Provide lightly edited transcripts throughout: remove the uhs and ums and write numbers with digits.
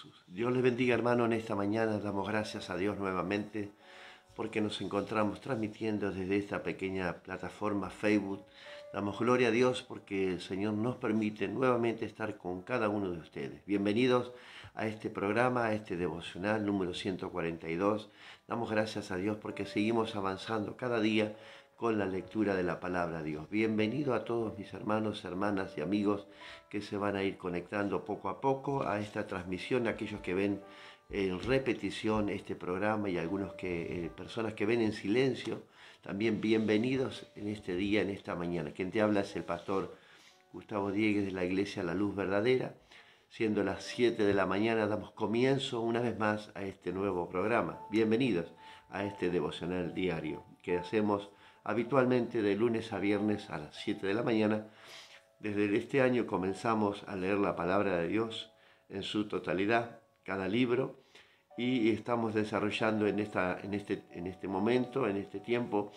Jesús. Dios les bendiga, hermano, en esta mañana. Damos gracias a Dios nuevamente porque nos encontramos transmitiendo desde esta pequeña plataforma Facebook. Damos gloria a Dios porque el Señor nos permite nuevamente estar con cada uno de ustedes. Bienvenidos a este programa, a este devocional número 142. Damos gracias a Dios porque seguimos avanzando cada día con la lectura de la palabra de Dios. Bienvenido a todos mis hermanos, hermanas y amigos que se van a ir conectando poco a poco a esta transmisión, aquellos que ven en repetición este programa y algunos personas que ven en silencio. También bienvenidos en este día, en esta mañana. Quien te habla es el pastor Gustavo Diegues de la Iglesia La Luz Verdadera. Siendo las 7 de la mañana, damos comienzo una vez más a este nuevo programa. Bienvenidos a este devocional diario que hacemos habitualmente de lunes a viernes a las 7 de la mañana. Desde este año comenzamos a leer la palabra de Dios en su totalidad, cada libro, y estamos desarrollando en este momento, en este tiempo,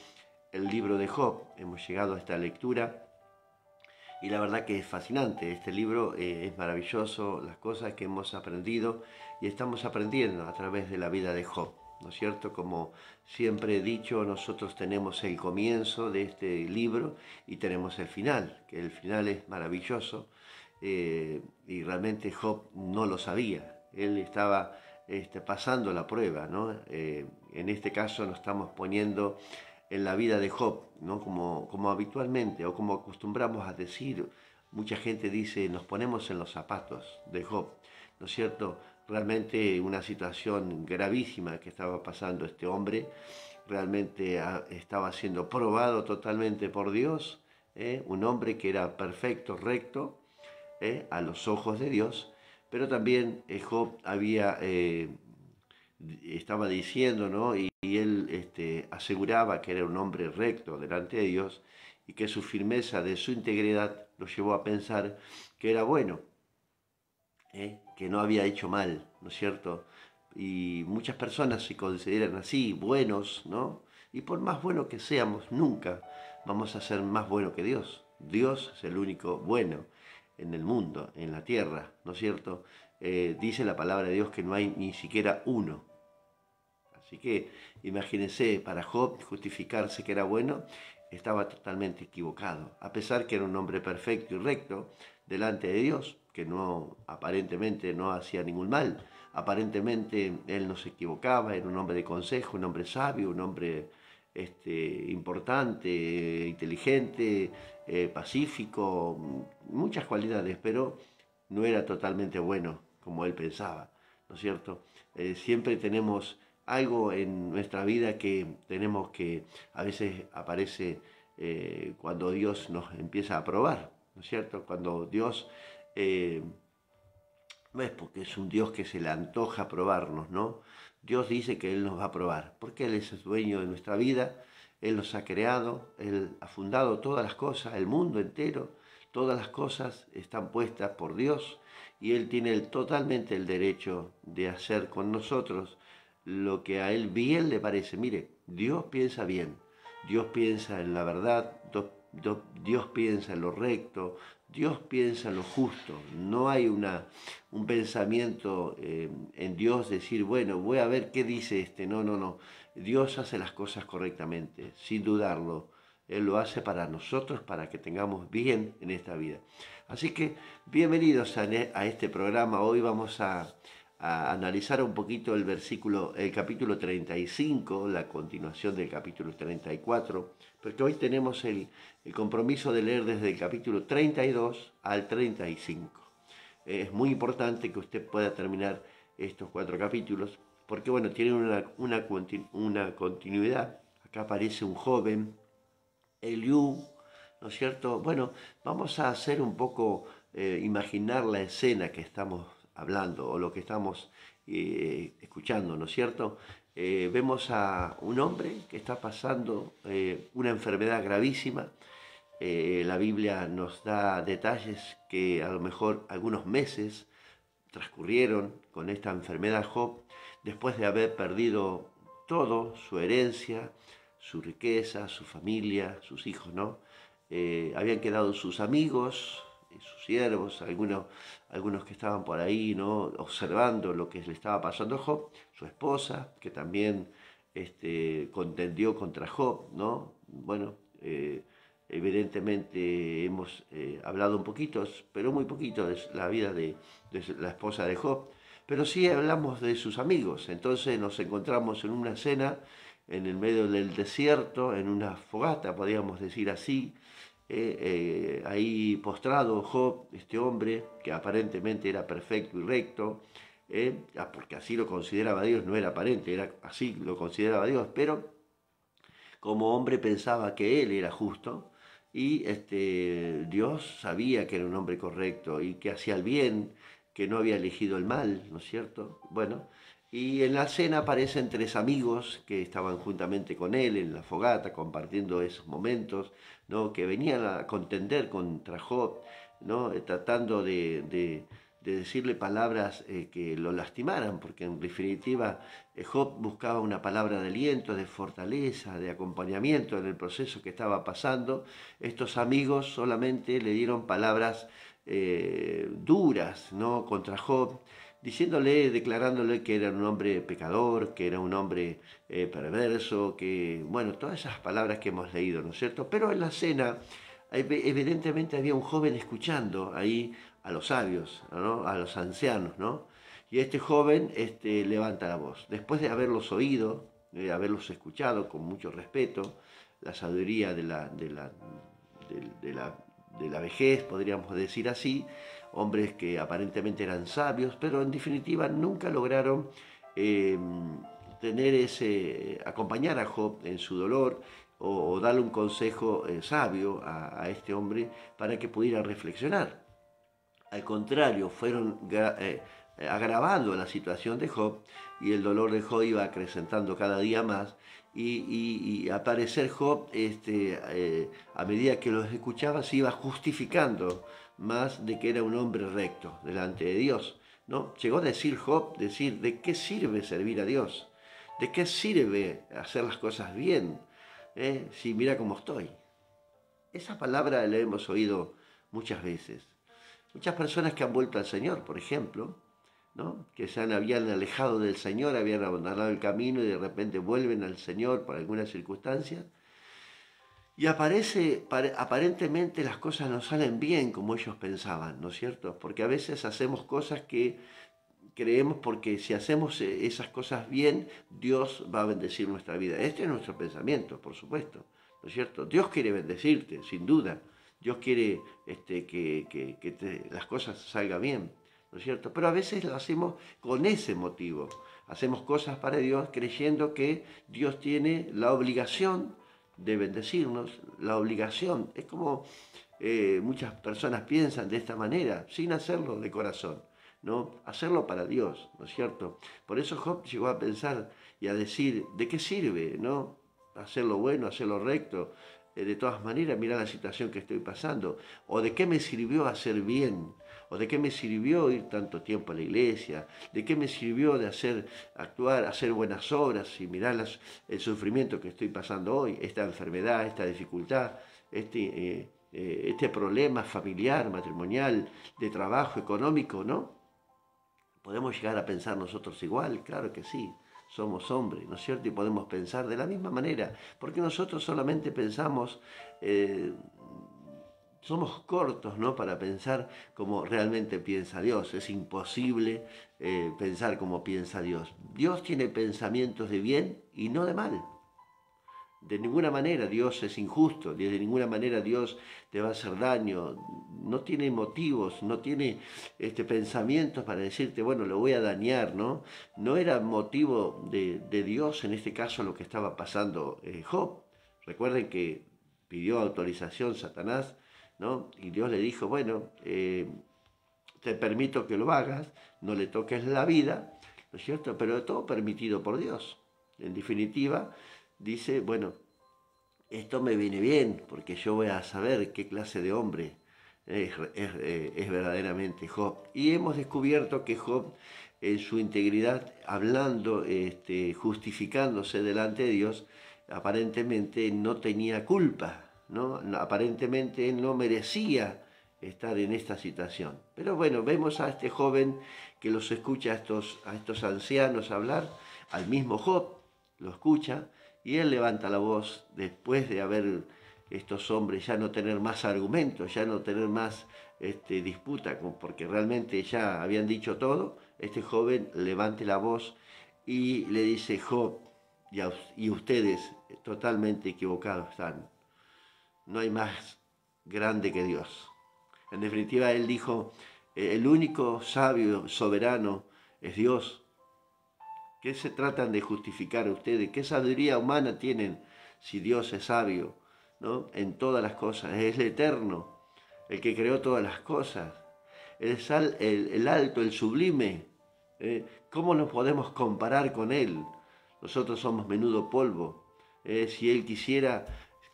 el libro de Job. Hemos llegado a esta lectura y la verdad que es fascinante. Este libro es maravilloso, las cosas que hemos aprendido y estamos aprendiendo a través de la vida de Job, ¿no es cierto? Como siempre he dicho, nosotros tenemos el comienzo de este libro y tenemos el final, que el final es maravilloso, y realmente Job no lo sabía. Él estaba pasando la prueba, ¿no? En este caso nos estamos poniendo en la vida de Job, ¿no? Como habitualmente o como acostumbramos a decir, mucha gente dice, nos ponemos en los zapatos de Job, ¿no es cierto? Realmente una situación gravísima que estaba pasando este hombre, realmente estaba siendo probado totalmente por Dios, un hombre que era perfecto, recto, a los ojos de Dios, pero también Job estaba diciendo, ¿no? Y él aseguraba que era un hombre recto delante de Dios y que su firmeza de su integridad lo llevó a pensar que era bueno, que no había hecho mal, ¿no es cierto? Y muchas personas se consideran así, buenos, ¿no? Y por más bueno que seamos, nunca vamos a ser más buenos que Dios. Dios es el único bueno en el mundo, en la tierra, ¿no es cierto? Dice la palabra de Dios que no hay ni siquiera uno. Así que imagínense, para Job justificarse que era bueno, estaba totalmente equivocado. A pesar que era un hombre perfecto y recto delante de Dios, que no aparentemente no hacía ningún mal. Aparentemente él no se equivocaba, era un hombre de consejo, un hombre sabio, un hombre importante, inteligente, pacífico, muchas cualidades, pero no era totalmente bueno como él pensaba, ¿no es cierto? Siempre tenemos algo en nuestra vida que tenemos que, a veces aparece cuando Dios nos empieza a probar, ¿no es cierto? Cuando Dios, no es porque es un Dios que se le antoja probarnos, ¿no? Dios dice que Él nos va a probar, porque Él es el dueño de nuestra vida, Él nos ha creado, Él ha fundado todas las cosas, el mundo entero, todas las cosas están puestas por Dios y Él tiene totalmente el derecho de hacer con nosotros lo que a Él bien le parece. Mire, Dios piensa bien, Dios piensa en la verdad, Dios piensa en lo recto, Dios piensa en lo justo. No hay un pensamiento en Dios decir, bueno, voy a ver qué dice este. No, no, no. Dios hace las cosas correctamente, sin dudarlo. Él lo hace para nosotros, para que tengamos bien en esta vida. Así que bienvenidos a este programa. Hoy vamos a analizar un poquito el capítulo 35, la continuación del capítulo 34, porque hoy tenemos el compromiso de leer desde el capítulo 32 al 35. Es muy importante que usted pueda terminar estos 4 capítulos, porque bueno, tienen una continuidad. Acá aparece un joven, Eliú, ¿no es cierto? Bueno, vamos a hacer un poco, imaginar la escena que estamos hablando o lo que estamos escuchando, ¿no es cierto? Vemos a un hombre que está pasando una enfermedad gravísima. La Biblia nos da detalles que a lo mejor algunos meses transcurrieron con esta enfermedad Job, después de haber perdido todo, su herencia, su riqueza, su familia, sus hijos, ¿no? Habían quedado sus amigos, sus siervos, algunos que estaban por ahí, ¿no? Observando lo que le estaba pasando a Job, su esposa, que también contendió contra Job, ¿no? Bueno, evidentemente hemos hablado un poquito, pero muy poquito, de la vida de la esposa de Job, pero sí hablamos de sus amigos. Entonces nos encontramos en una cena en el medio del desierto, en una fogata, podríamos decir así, ahí postrado Job, este hombre que aparentemente era perfecto y recto, porque así lo consideraba Dios, no era aparente, era así lo consideraba Dios, pero como hombre pensaba que él era justo y Dios sabía que era un hombre correcto y que hacía el bien, que no había elegido el mal, ¿no es cierto? Bueno, y en la cena aparecen tres amigos que estaban juntamente con él en la fogata compartiendo esos momentos, ¿no? Que venían a contender contra Job, ¿no? Tratando de decirle palabras que lo lastimaran, porque en definitiva Job buscaba una palabra de aliento, de fortaleza, de acompañamiento en el proceso que estaba pasando. Estos amigos solamente le dieron palabras duras, ¿no? Contra Job, diciéndole, declarándole que era un hombre pecador, que era un hombre perverso, que, bueno, todas esas palabras que hemos leído, ¿no es cierto? Pero en la cena, evidentemente había un joven escuchando ahí a los sabios, ¿no? A los ancianos, ¿no? Y este joven levanta la voz. Después de haberlos oído, de haberlos escuchado con mucho respeto, la sabiduría de la vejez, podríamos decir así, hombres que aparentemente eran sabios, pero en definitiva nunca lograron eh, acompañar a Job en su dolor o darle un consejo sabio a este hombre para que pudiera reflexionar. Al contrario, fueron agravando la situación de Job y el dolor de Job iba acrecentando cada día más y al parecer Job, a medida que los escuchaba, se iba justificando más de que era un hombre recto delante de Dios, ¿no? Llegó a decir Job, ¿de qué sirve servir a Dios? ¿De qué sirve hacer las cosas bien? Si mira cómo estoy. Esa palabra la hemos oído muchas veces. Muchas personas que han vuelto al Señor, por ejemplo, ¿no? Que habían alejado del Señor, habían abandonado el camino y de repente vuelven al Señor por alguna circunstancia. Y aparentemente las cosas no salen bien como ellos pensaban, ¿no es cierto? Porque a veces hacemos cosas que creemos porque si hacemos esas cosas bien, Dios va a bendecir nuestra vida. Este es nuestro pensamiento, por supuesto, ¿no es cierto? Dios quiere bendecirte, sin duda. Dios quiere que las cosas salgan bien, ¿no es cierto? Pero a veces lo hacemos con ese motivo. Hacemos cosas para Dios creyendo que Dios tiene la obligación de bendecirnos, la obligación. Es como muchas personas piensan de esta manera, sin hacerlo de corazón, ¿no? Hacerlo para Dios, ¿no es cierto? Por eso Job llegó a pensar y a decir, ¿de qué sirve, no? Hacer lo bueno, hacer lo recto. De todas maneras, mira la situación que estoy pasando. ¿O de qué me sirvió hacer bien? ¿O de qué me sirvió ir tanto tiempo a la iglesia? ¿De qué me sirvió de actuar, hacer buenas obras y mirar el sufrimiento que estoy pasando hoy? Esta enfermedad, esta dificultad, este problema familiar, matrimonial, de trabajo, económico, ¿no? ¿Podemos llegar a pensar nosotros igual? Claro que sí, somos hombres, ¿no es cierto? Y podemos pensar de la misma manera, porque nosotros solamente pensamos, somos cortos, ¿no? Para pensar como realmente piensa Dios. Es imposible pensar como piensa Dios. Dios tiene pensamientos de bien y no de mal. De ninguna manera Dios es injusto, de ninguna manera Dios te va a hacer daño, no tiene motivos, no tiene pensamientos para decirte, bueno, lo voy a dañar, ¿no? No era motivo de Dios en este caso lo que estaba pasando Job. Recuerden que pidió autorización Satanás, ¿no? Y Dios le dijo, bueno, te permito que lo hagas, no le toques la vida, ¿no es cierto? Pero todo permitido por Dios. En definitiva, dice, bueno, esto me viene bien porque yo voy a saber qué clase de hombre es verdaderamente Job. Y hemos descubierto que Job, en su integridad, hablando, justificándose delante de Dios, aparentemente no tenía culpa, ¿no? Aparentemente él no merecía estar en esta situación. Pero bueno, vemos a este joven que los escucha a estos ancianos hablar, al mismo Job lo escucha, y él levanta la voz después de haber estos hombres ya no tener más argumentos, ya no tener más disputa, porque realmente ya habían dicho todo. Este joven levanta la voz y le dice: Job, y ustedes totalmente equivocados están. No hay más grande que Dios. En definitiva, él dijo: el único sabio, soberano, es Dios. ¿Qué se tratan de justificar ustedes? ¿Qué sabiduría humana tienen si Dios es sabio, ¿no? En todas las cosas? Es el eterno, el que creó todas las cosas. El alto, el sublime. ¿Cómo nos podemos comparar con Él? Nosotros somos menudo polvo. Si Él quisiera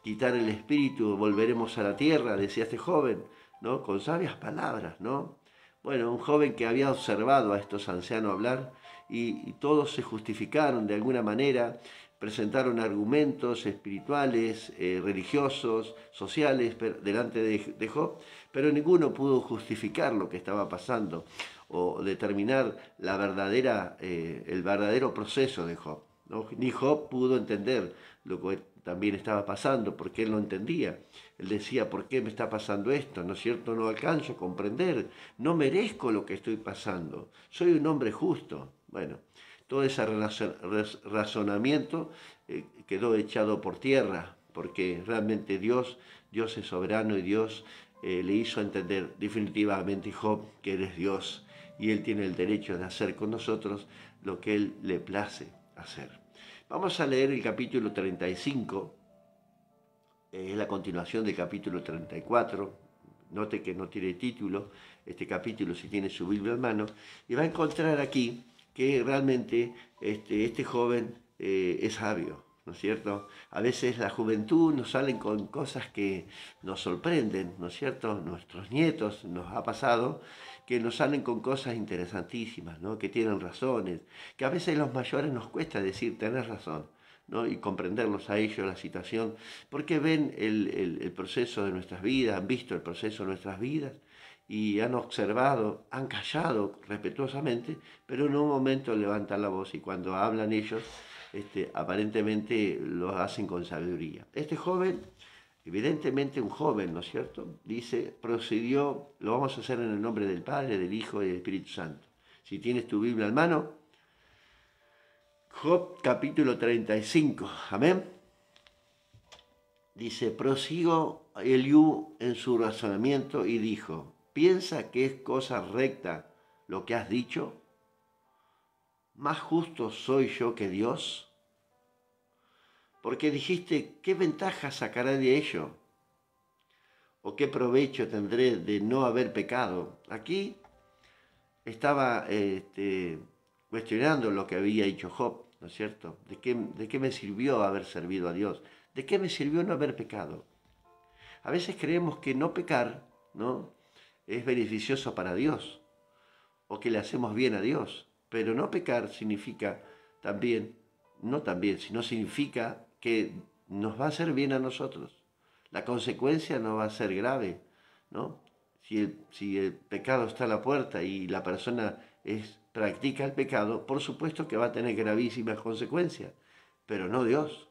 quitar el espíritu, volveremos a la tierra, decía este joven, ¿no? Con sabias palabras, ¿no? Bueno, un joven que había observado a estos ancianos hablar y todos se justificaron de alguna manera, presentaron argumentos espirituales, religiosos, sociales delante de Job, pero ninguno pudo justificar lo que estaba pasando o determinar el verdadero proceso de Job, ¿no? Ni Job pudo entender lo que también estaba pasando, porque él no entendía. Él decía: ¿por qué me está pasando esto? ¿No es cierto? No alcanzo a comprender, no merezco lo que estoy pasando, soy un hombre justo. Bueno, todo ese razonamiento quedó echado por tierra, porque realmente Dios es soberano, y Dios le hizo entender definitivamente, Job, que Él es Dios y Él tiene el derecho de hacer con nosotros lo que Él le place hacer. Vamos a leer el capítulo 35, es la continuación del capítulo 34. Note que no tiene título este capítulo, si tiene su Biblia en mano, y va a encontrar aquí que realmente este joven es sabio, ¿no es cierto? A veces la juventud nos salen con cosas que nos sorprenden, ¿no es cierto? Nuestros nietos nos ha pasado que nos salen con cosas interesantísimas, ¿no? Que tienen razones, que a veces los mayores nos cuesta decir: tenés razón, ¿no? Y comprenderlos a ellos la situación, porque ven el proceso de nuestras vidas, han visto el proceso de nuestras vidas y han observado, han callado respetuosamente, pero en un momento levantan la voz, y cuando hablan ellos, aparentemente lo hacen con sabiduría. Este joven, evidentemente un joven, ¿no es cierto?, dice, procedió, lo vamos a hacer en el nombre del Padre, del Hijo y del Espíritu Santo. Si tienes tu Biblia en mano, Job capítulo 35, amén. Dice: prosiguió Eliú en su razonamiento y dijo: ¿piensa que es cosa recta lo que has dicho? ¿Más justo soy yo que Dios? Porque dijiste: ¿qué ventaja sacaré de ello? ¿O qué provecho tendré de no haber pecado? Aquí estaba cuestionando lo que había dicho Job, ¿no es cierto? ¿De qué me sirvió haber servido a Dios? ¿De qué me sirvió no haber pecado? A veces creemos que no pecar, ¿no?, es beneficioso para Dios, o que le hacemos bien a Dios. Pero no pecar significa también, no también, sino significa que nos va a hacer bien a nosotros. La consecuencia no va a ser grave, ¿no? Si el pecado está a la puerta y la persona practica el pecado, por supuesto que va a tener gravísimas consecuencias, pero no Dios.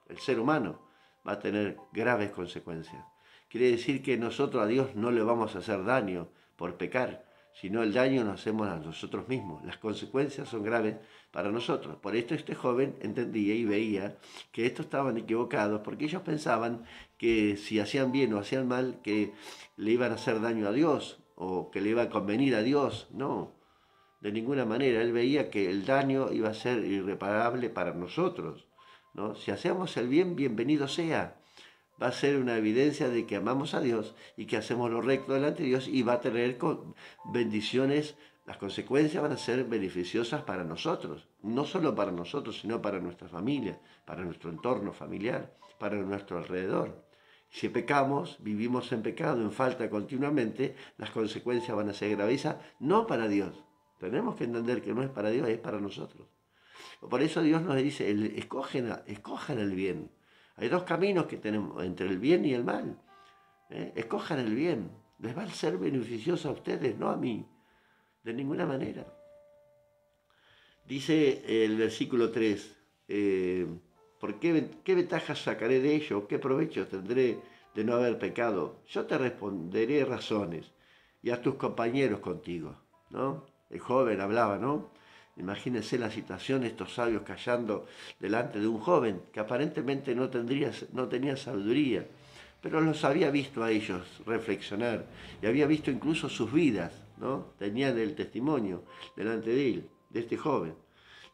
El ser humano va a tener graves consecuencias. Quiere decir que nosotros a Dios no le vamos a hacer daño por pecar, sino el daño nos hacemos a nosotros mismos. Las consecuencias son graves para nosotros. Por esto este joven entendía y veía que estos estaban equivocados, porque ellos pensaban que si hacían bien o hacían mal, que le iban a hacer daño a Dios o que le iba a convenir a Dios. No, de ninguna manera. Él veía que el daño iba a ser irreparable para nosotros, ¿no? Si hacemos el bien, bienvenido sea. Va a ser una evidencia de que amamos a Dios y que hacemos lo recto delante de Dios, y va a tener bendiciones. Las consecuencias van a ser beneficiosas para nosotros, no solo para nosotros, sino para nuestra familia, para nuestro entorno familiar, para nuestro alrededor. Si pecamos, vivimos en pecado, en falta continuamente, las consecuencias van a ser gravísimas, no para Dios. Tenemos que entender que no es para Dios, es para nosotros. Por eso Dios nos dice: escojan el bien. Hay dos caminos que tenemos entre el bien y el mal. Escojan el bien. Les va a ser beneficioso a ustedes, no a mí, de ninguna manera. Dice el versículo 3, ¿qué ventaja sacaré de ello? ¿Qué provecho tendré de no haber pecado? Yo te responderé razones y a tus compañeros contigo, ¿no? El joven hablaba, ¿no? Imagínense la situación, estos sabios callando delante de un joven que aparentemente no tenía sabiduría, pero los había visto a ellos reflexionar y había visto incluso sus vidas, ¿no? Tenían el testimonio delante de él, de este joven.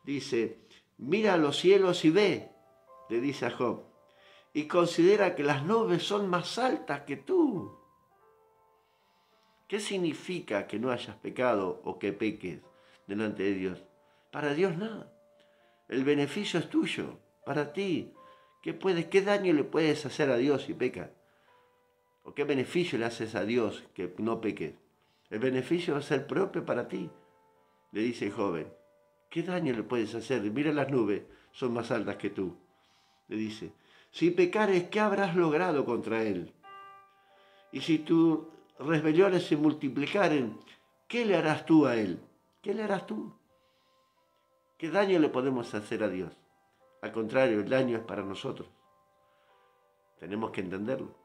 Dice, mira a los cielos y ve, le dice a Job, y considera que las nubes son más altas que tú. ¿Qué significa que no hayas pecado o que peques delante de Dios? Para Dios nada. El beneficio es tuyo, para ti. ¿Qué daño le puedes hacer a Dios si pecas? ¿O qué beneficio le haces a Dios que no peques? El beneficio va a ser propio para ti, le dice el joven. ¿Qué daño le puedes hacer? Mira las nubes, son más altas que tú. Le dice, si pecares, ¿qué habrás logrado contra él? Y si tus rebeliones se multiplicaren, ¿qué le harás tú a él? ¿Qué le harás tú? ¿Qué daño le podemos hacer a Dios? Al contrario, el daño es para nosotros. Tenemos que entenderlo.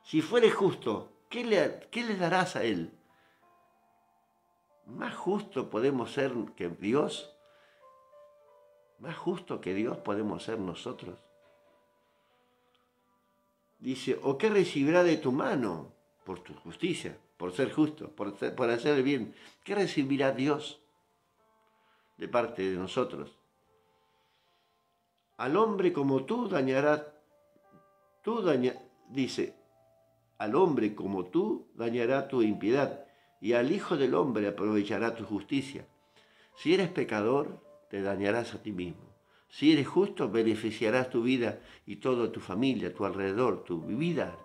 Si fueres justo, ¿qué le darás a él? Más justo podemos ser que Dios. Más justo que Dios podemos ser nosotros. Dice, ¿o qué recibirá de tu mano? Por tu justicia, por ser justo, por hacer el bien. ¿Qué recibirá Dios de parte de nosotros? Al hombre como tú dice, al hombre como tú dañará tu impiedad, y al Hijo del Hombre aprovechará tu justicia. Si eres pecador, te dañarás a ti mismo. Si eres justo, beneficiarás tu vida y toda tu familia, tu alrededor. Tu vida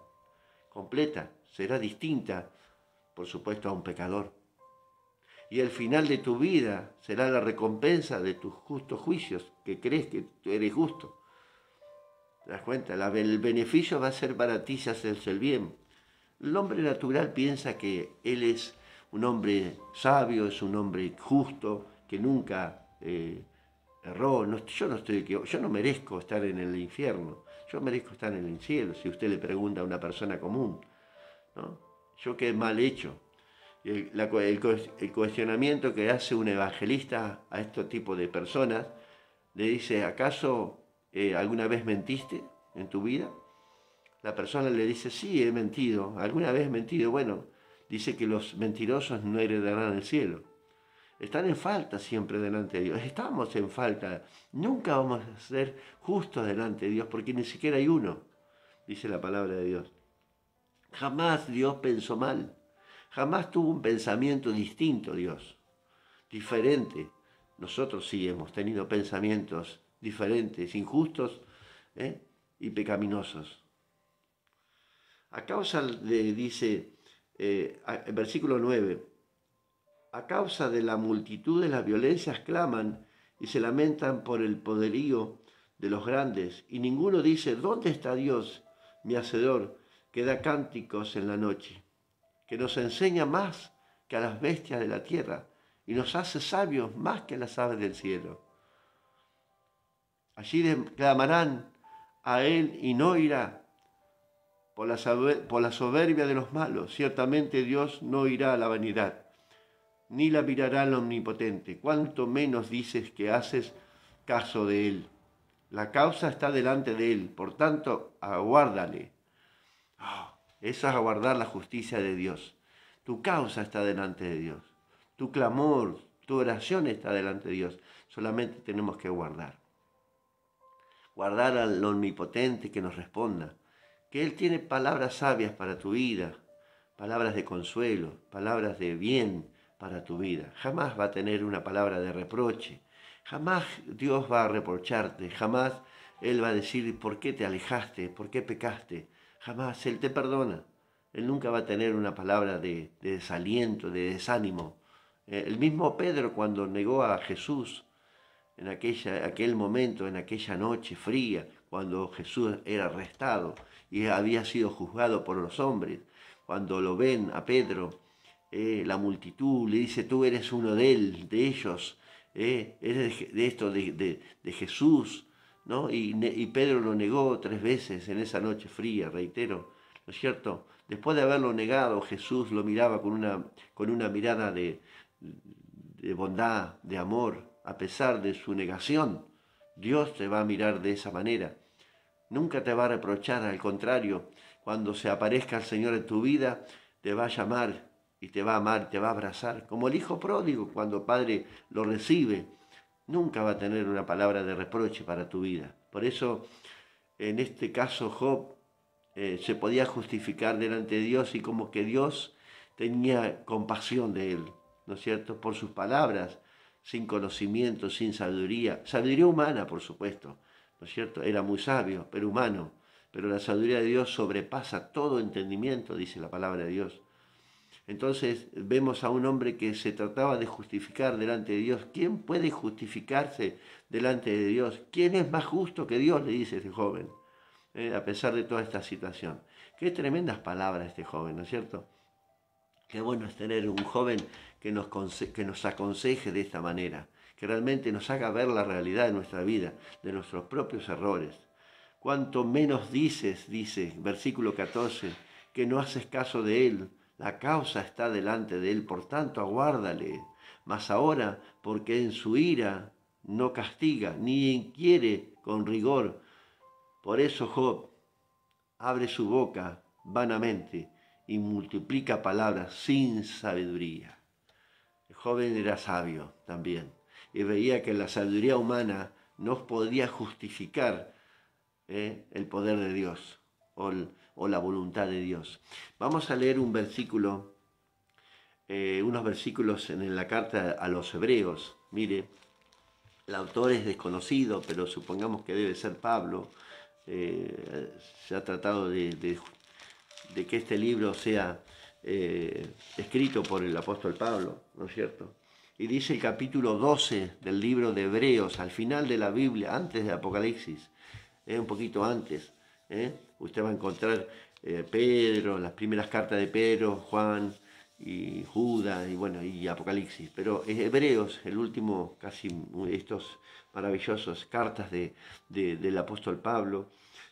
completa será distinta, por supuesto, a un pecador. Y el final de tu vida será la recompensa de tus justos juicios, que crees que tú eres justo. ¿Te das cuenta? El beneficio va a ser para ti si haces el bien. El hombre natural piensa que él es un hombre sabio, es un hombre justo, que nunca erró. Yo no merezco estar en el infierno, yo merezco estar en el cielo, si usted le pregunta a una persona común, ¿no? Yo qué mal hecho. El cuestionamiento que hace un evangelista a este tipo de personas, le dice, ¿acaso alguna vez mentiste en tu vida? La persona le dice, sí, he mentido, alguna vez he mentido. Bueno, dice que los mentirosos no heredarán el cielo. Están en falta siempre delante de Dios. Estamos en falta. Nunca vamos a ser justos delante de Dios porque ni siquiera hay uno, dice la palabra de Dios. Jamás Dios pensó mal. Jamás tuvo un pensamiento distinto Dios, diferente. Nosotros sí hemos tenido pensamientos diferentes, injustos y pecaminosos. A causa dice, el versículo 9, a causa de la multitud de las violencias claman y se lamentan por el poderío de los grandes, y ninguno dice, ¿dónde está Dios, mi hacedor, que da cánticos en la noche, que nos enseña más que a las bestias de la tierra, y nos hace sabios más que a las aves del cielo? Allí clamarán a él y no irá. Por la soberbia de los malos, ciertamente Dios no irá a la vanidad, ni la mirará al omnipotente. Cuanto menos dices que haces caso de él. La causa está delante de él, por tanto, aguárdale. Eso es aguardar la justicia de Dios. Tu causa está delante de Dios. Tu clamor, tu oración está delante de Dios. Solamente tenemos que guardar. Guardar al omnipotente que nos responda. Que Él tiene palabras sabias para tu vida, palabras de consuelo, palabras de bien para tu vida. Jamás va a tener una palabra de reproche, jamás Dios va a reprocharte, jamás Él va a decir por qué te alejaste, por qué pecaste, jamás Él te perdona. Él nunca va a tener una palabra de desaliento, de desánimo. El mismo Pedro cuando negó a Jesús en aquel momento, en aquella noche fría, cuando Jesús era arrestado y había sido juzgado por los hombres, cuando lo ven a Pedro, la multitud le dice, tú eres uno de él, de ellos, eres de esto, de Jesús, ¿no? Y Pedro lo negó 3 veces en esa noche fría, reitero, ¿no es cierto? Después de haberlo negado, Jesús lo miraba con una mirada de bondad, de amor, a pesar de su negación. Dios te va a mirar de esa manera. Nunca te va a reprochar, al contrario, cuando se aparezca el Señor en tu vida, te va a llamar y te va a amar, te va a abrazar. Como el hijo pródigo, cuando el padre lo recibe, nunca va a tener una palabra de reproche para tu vida. Por eso, en este caso, Job se podía justificar delante de Dios y como que Dios tenía compasión de él, ¿no es cierto? Por sus palabras, sin conocimiento, sin sabiduría humana, por supuesto, ¿no es cierto? Era muy sabio, pero humano, pero la sabiduría de Dios sobrepasa todo entendimiento, dice la palabra de Dios. Entonces vemos a un hombre que se trataba de justificar delante de Dios. ¿Quién puede justificarse delante de Dios? ¿Quién es más justo que Dios? Le dice este joven, a pesar de toda esta situación. Qué tremendas palabras este joven, ¿no es cierto? Qué bueno es tener un joven que nos aconseje de esta manera, que realmente nos haga ver la realidad de nuestra vida, de nuestros propios errores. Cuanto menos dices, dice, versículo 14, que no haces caso de él, la causa está delante de él, por tanto aguárdale. Mas ahora, porque en su ira no castiga, ni inquiere con rigor. Por eso Job abre su boca vanamente y multiplica palabras sin sabiduría. El joven era sabio también y veía que la sabiduría humana no podía justificar el poder de Dios o la voluntad de Dios. Vamos a leer un versículo, unos versículos en la carta a los Hebreos. Mire, el autor es desconocido, pero supongamos que debe ser Pablo. Se ha tratado de que este libro sea escrito por el apóstol Pablo, ¿no es cierto? Y dice el capítulo 12 del libro de Hebreos, al final de la Biblia, antes de Apocalipsis, un poquito antes, usted va a encontrar Pedro, las primeras cartas de Pedro, Juan y Judas y bueno, y Apocalipsis, pero Hebreos, el último, casi estos maravillosos cartas del apóstol Pablo,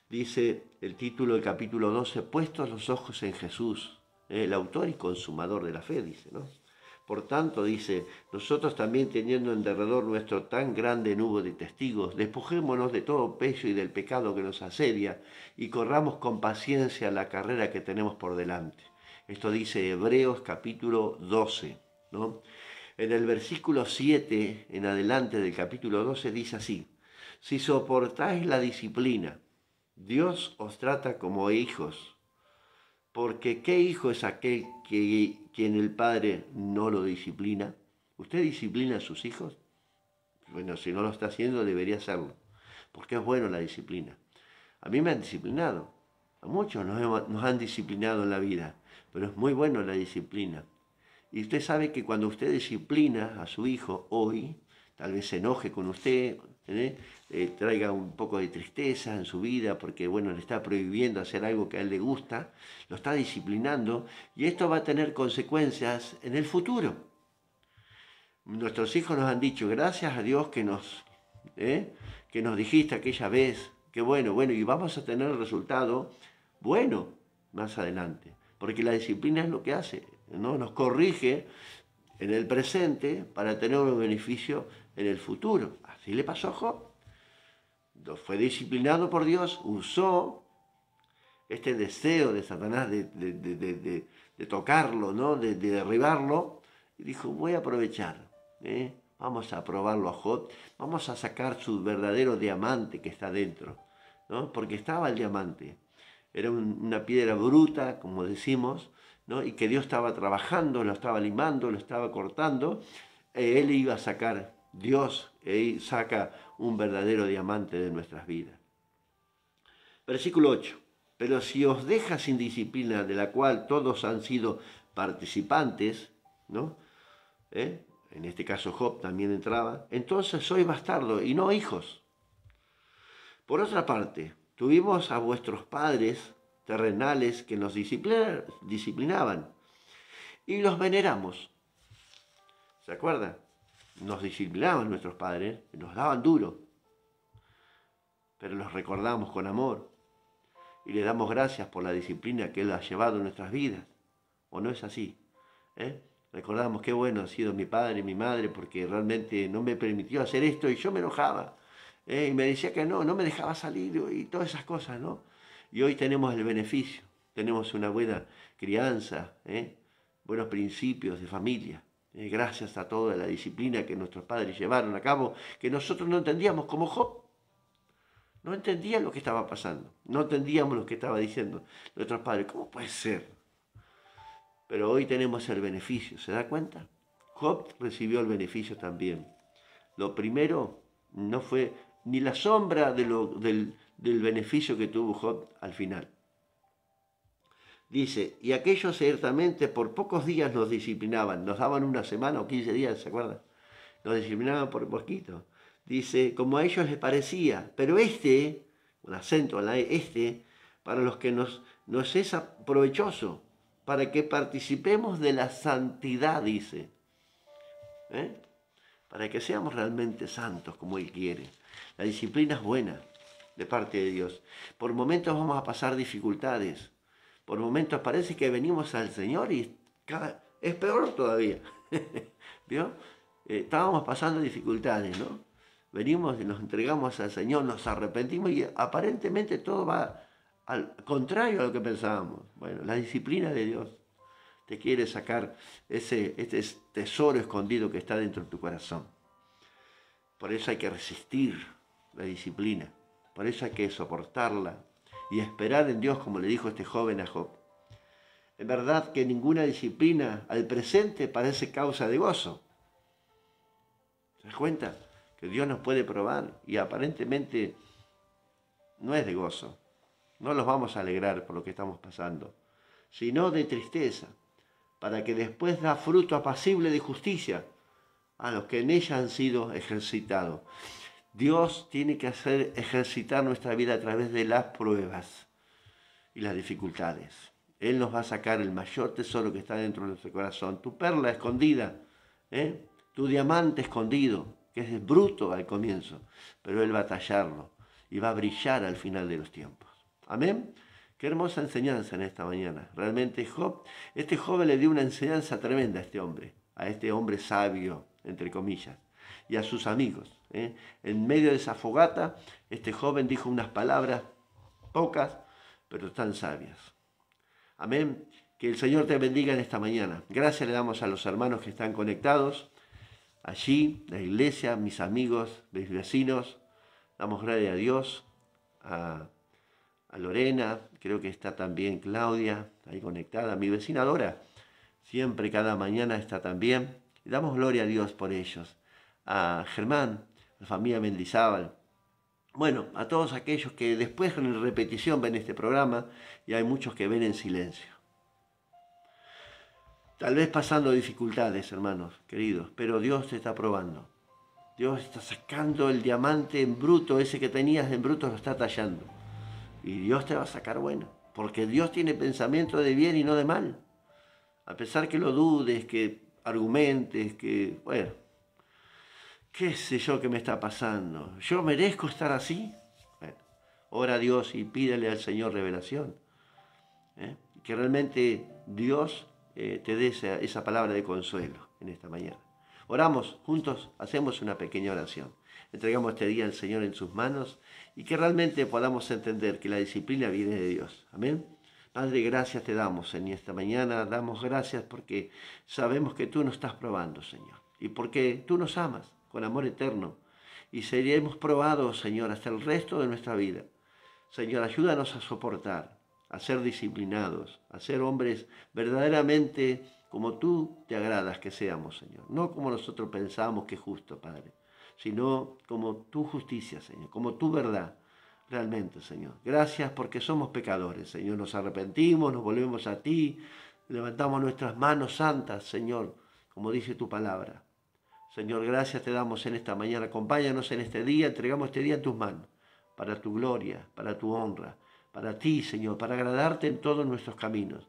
dice el título del capítulo 12, puestos los ojos en Jesús, el autor y consumador de la fe, dice, ¿no? Por tanto, dice, nosotros también teniendo en derredor nuestro tan grande nube de testigos, despojémonos de todo peso y del pecado que nos asedia y corramos con paciencia la carrera que tenemos por delante. Esto dice Hebreos capítulo 12, ¿no? En el versículo 7 en adelante del capítulo 12 dice así, si soportáis la disciplina, Dios os trata como hijos, porque ¿qué hijo es aquel quien el padre no lo disciplina? ¿Usted disciplina a sus hijos? Bueno, si no lo está haciendo, debería hacerlo, porque es bueno la disciplina. A mí me han disciplinado, a muchos nos han disciplinado en la vida, pero es muy bueno la disciplina. Y usted sabe que cuando usted disciplina a su hijo hoy, tal vez se enoje con usted, traiga un poco de tristeza en su vida porque, bueno, le está prohibiendo hacer algo que a él le gusta, lo está disciplinando y esto va a tener consecuencias en el futuro. Nuestros hijos nos han dicho, gracias a Dios que nos dijiste aquella vez, que bueno, y vamos a tener el resultado bueno más adelante, porque la disciplina es lo que hace, ¿no? Nos corrige en el presente para tener un beneficio en el futuro. Así le pasó a Job. Fue disciplinado por Dios, usó este deseo de Satanás de tocarlo, ¿no? de derribarlo, y dijo, voy a aprovechar, vamos a probarlo a Job, vamos a sacar su verdadero diamante que está dentro, ¿no? Porque estaba el diamante, era una piedra bruta, como decimos, ¿no? Y que Dios estaba trabajando, lo estaba limando, lo estaba cortando, Él iba a sacar, Dios saca un verdadero diamante de nuestras vidas. Versículo 8. Pero si os deja sin disciplina, de la cual todos han sido participantes, ¿no? En este caso Job también entraba, entonces sois bastardos y no hijos. Por otra parte, tuvimos a vuestros padres terrenales que nos disciplinaban y los veneramos. ¿Se acuerdan? Nos disciplinaban nuestros padres, nos daban duro, pero los recordamos con amor y le damos gracias por la disciplina que Él ha llevado en nuestras vidas. ¿O no es así? Recordamos qué bueno ha sido mi padre y mi madre porque realmente no me permitió hacer esto y yo me enojaba. Y me decía que no me dejaba salir y todas esas cosas, ¿no? Y hoy tenemos el beneficio, tenemos una buena crianza, buenos principios de familia. Gracias a toda la disciplina que nuestros padres llevaron a cabo, que nosotros no entendíamos, como Job. No entendía lo que estaba pasando, no entendíamos lo que estaba diciendo nuestros padres. ¿Cómo puede ser? Pero hoy tenemos el beneficio, ¿se da cuenta? Job recibió el beneficio también. Lo primero no fue ni la sombra del beneficio que tuvo Job al final. Dice, y aquellos ciertamente por pocos días nos disciplinaban, nos daban una semana o 15 días, ¿se acuerdan? Nos disciplinaban por poquito. Dice, como a ellos les parecía, pero con acento en la para los que nos es provechoso, para que participemos de la santidad, dice. Para que seamos realmente santos como Él quiere. La disciplina es buena de parte de Dios. Por momentos vamos a pasar dificultades. Por momentos parece que venimos al Señor y es peor todavía. ¿Vio? Estábamos pasando dificultades, ¿no? Venimos y nos entregamos al Señor, nos arrepentimos y aparentemente todo va al contrario a lo que pensábamos. Bueno, la disciplina de Dios te quiere sacar este tesoro escondido que está dentro de tu corazón. Por eso hay que resistir la disciplina. Por eso hay que soportarla y esperar en Dios, como le dijo este joven a Job. Es verdad que ninguna disciplina al presente parece causa de gozo. ¿Se das cuenta? Que Dios nos puede probar y aparentemente no es de gozo. No los vamos a alegrar por lo que estamos pasando, sino de tristeza, para que después da fruto apacible de justicia a los que en ella han sido ejercitados. Dios tiene que hacer ejercitar nuestra vida a través de las pruebas y las dificultades. Él nos va a sacar el mayor tesoro que está dentro de nuestro corazón, tu perla escondida, tu diamante escondido, que es bruto al comienzo, pero Él va a tallarlo y va a brillar al final de los tiempos. Amén. Qué hermosa enseñanza en esta mañana. Realmente este joven le dio una enseñanza tremenda a este hombre sabio, entre comillas, y a sus amigos. En medio de esa fogata, este joven dijo unas palabras pocas, pero tan sabias. Amén. Que el Señor te bendiga en esta mañana. Gracias le damos a los hermanos que están conectados allí, la iglesia, mis amigos, mis vecinos. Damos gracias a Dios, a Lorena, creo que está también Claudia, ahí conectada, mi vecina Dora, siempre cada mañana está también. Y damos gloria a Dios por ellos. A Germán, a la familia Mendizábal. Bueno, a todos aquellos que después en repetición ven este programa y hay muchos que ven en silencio. Tal vez pasando dificultades, hermanos, queridos, pero Dios te está probando. Dios está sacando el diamante en bruto, ese que tenías en bruto lo está tallando. Y Dios te va a sacar bueno, porque Dios tiene pensamiento de bien y no de mal. A pesar que lo dudes, que argumentes, que, bueno, qué sé yo qué me está pasando. ¿Yo merezco estar así? Bueno, ora a Dios y pídele al Señor revelación. Que realmente Dios te dé esa palabra de consuelo en esta mañana. Oramos juntos, hacemos una pequeña oración. Entregamos este día al Señor en sus manos y que realmente podamos entender que la disciplina viene de Dios. Amén. Padre, gracias te damos en esta mañana. Damos gracias porque sabemos que tú nos estás probando, Señor. Y porque tú nos amas con amor eterno. Y seremos probados, Señor, hasta el resto de nuestra vida. Señor, ayúdanos a soportar, a ser disciplinados, a ser hombres verdaderamente como tú te agradas que seamos, Señor. No como nosotros pensamos que es justo, Padre, sino como tu justicia, Señor, como tu verdad, realmente, Señor. Gracias porque somos pecadores, Señor. Nos arrepentimos, nos volvemos a ti, levantamos nuestras manos santas, Señor, como dice tu palabra. Señor, gracias te damos en esta mañana. Acompáñanos en este día, entregamos este día en tus manos, para tu gloria, para tu honra, para ti, Señor, para agradarte en todos nuestros caminos.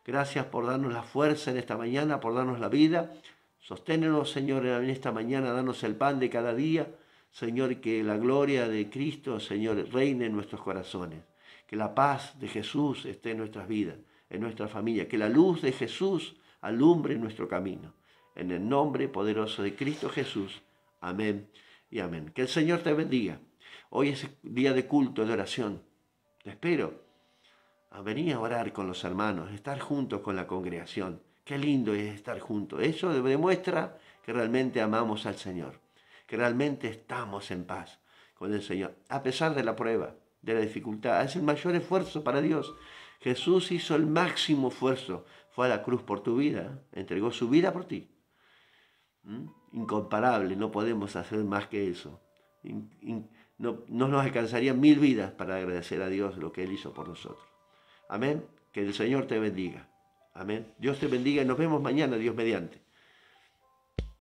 Gracias por darnos la fuerza en esta mañana, por darnos la vida. Sosténenos, Señor, en esta mañana, danos el pan de cada día. Señor, que la gloria de Cristo, Señor, reine en nuestros corazones. Que la paz de Jesús esté en nuestras vidas, en nuestra familia. Que la luz de Jesús alumbre nuestro camino. En el nombre poderoso de Cristo Jesús. Amén y amén. Que el Señor te bendiga. Hoy es día de culto, de oración. Te espero a venir a orar con los hermanos, estar juntos con la congregación. Qué lindo es estar juntos. Eso demuestra que realmente amamos al Señor, que realmente estamos en paz con el Señor, a pesar de la prueba, de la dificultad. Es el mayor esfuerzo para Dios. Jesús hizo el máximo esfuerzo. Fue a la cruz por tu vida, entregó su vida por ti. Incomparable, no podemos hacer más que eso. No nos alcanzarían 1000 vidas para agradecer a Dios lo que Él hizo por nosotros. Amén. Que el Señor te bendiga. Amén. Dios te bendiga y nos vemos mañana, Dios mediante.